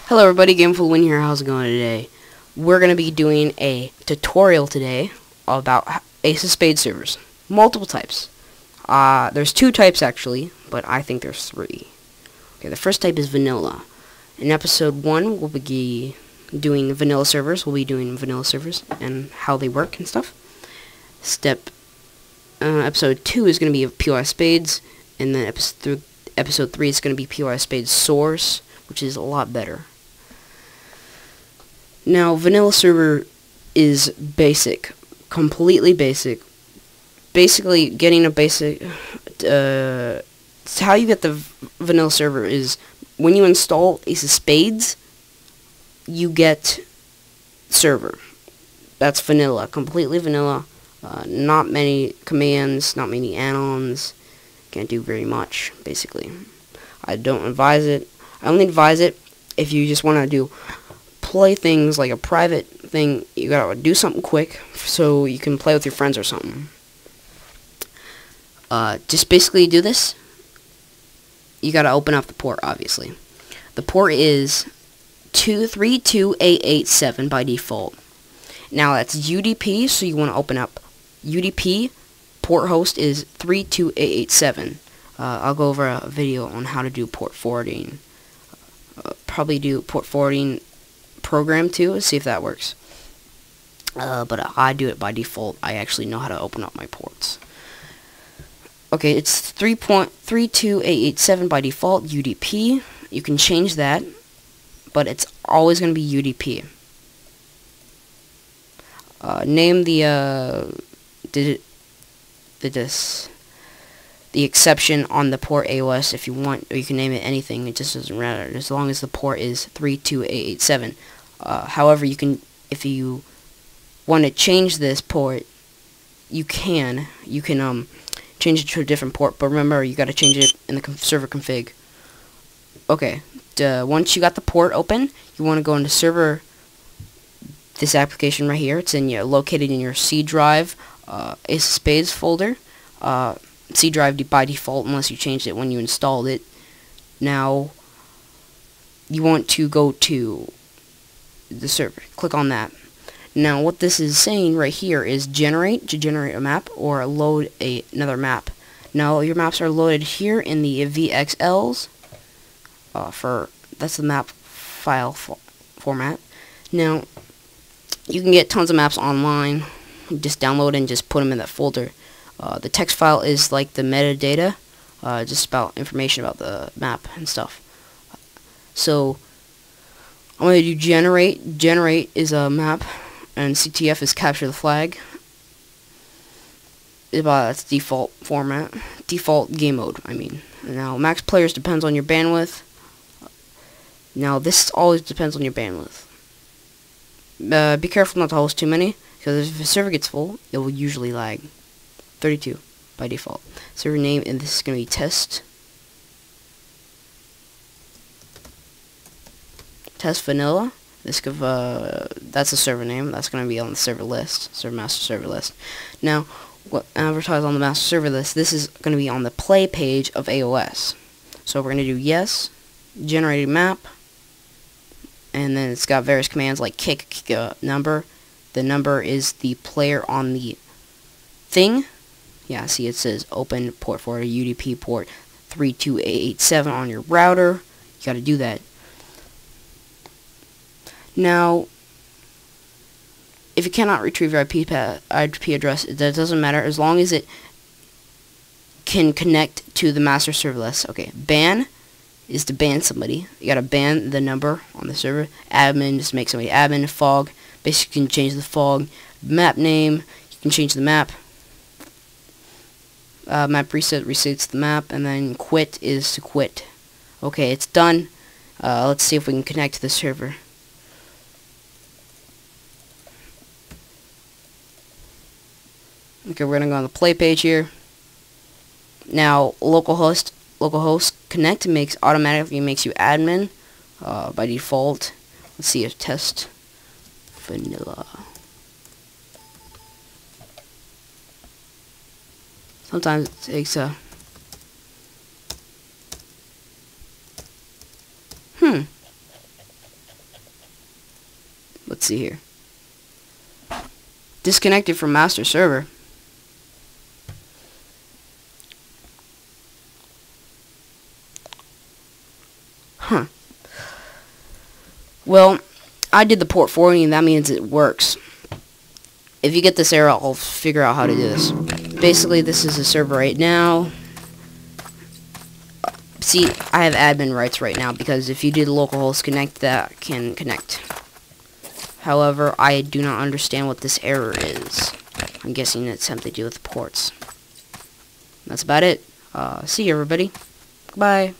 Hello everybody, GamingFTW here. How's it going today? We're going to be doing a tutorial today about Ace of Spades servers. Multiple types. There's two types actually, but I think there's three. Okay, the first type is Vanilla. In episode 1, we'll be doing vanilla servers. We'll be doing vanilla servers and how they work and stuff. Episode 2 is going to be of pyspades, and then episode 3 is going to be pyspades source, which is a lot better. Now, vanilla server is basic, completely basic. Basically, getting a basic, how you get the vanilla server is when you install Ace of Spades, you get server. That's vanilla, completely vanilla. Not many commands, not many add-ons. Can't do very much, basically. I don't advise it. I only advise it if you just want to play things like a private thing. You gotta do something quick so you can play with your friends or something. Just basically do this. You gotta open up the port, obviously. The port is 232887 by default. Now that's UDP, so you want to open up UDP. Port host is 32887. I'll go over a video on how to do port forwarding. Probably do port forwarding program too, see if that works. But I do it by default. I actually know how to open up my ports. Okay, it's 3.32887 by default, UDP. You can change that, but it's always going to be UDP. Name the exception on the port AOS if you want, or you can name it anything. It just doesn't matter as long as the port is 32887. However, you can, if you want to change this port, you can change it to a different port. But remember, you got to change it in the server config. Okay, once you got the port open, you want to go into server. This application right here, it's located in your C drive, Ace of Spades folder. C drive by default, unless you changed it when you installed it. Now, you want to go to the server. Click on that. Now, what this is saying right here is generate a map or load another map. Now, your maps are loaded here in the VXLs. That's the map file format. Now, you can get tons of maps online. Just download and just put them in that folder. The text file is like the metadata, just about information about the map and stuff. So I'm going to do generate. Generate is a map, and CTF is capture the flag. That's default format, default game mode. I mean, now max players depends on your bandwidth. Now this always depends on your bandwidth. Be careful not to host too many, because if the server gets full, it will usually lag. 32 by default. Server name, and this is going to be test vanilla. That's the server name. That's going to be on the server list, master server list. Now, what advertise on the master server list? This is going to be on the play page of AOS. So we're going to do yes, generate a map, and then it's got various commands like kick number. The number is the player on the thing. Yeah, see, it says open port for a UDP port 32887 on your router. You got to do that. Now, if you cannot retrieve your IP address, that doesn't matter as long as it can connect to the master server list. Okay, ban is to ban somebody. You got to ban the number on the server. Admin, just make somebody admin. Fog, basically you can change the fog. Map name, you can change the map. Map reset resets the map, and then quit is to quit. Okay, it's done. Let's see if we can connect to the server. Okay, we're gonna go on the play page here. Now, localhost connect automatically makes you admin by default. Let's see if test vanilla. Sometimes it takes a Let's see here. Disconnected from master server. Huh. Well, I did the port forwarding, that means it works. If you get this error, I'll figure out how to do this. Basically, this is a server right now. See, I have admin rights right now, because if you do the localhost connect, that can connect. However, I do not understand what this error is. I'm guessing it's something to do with ports. That's about it. See you, everybody. Goodbye.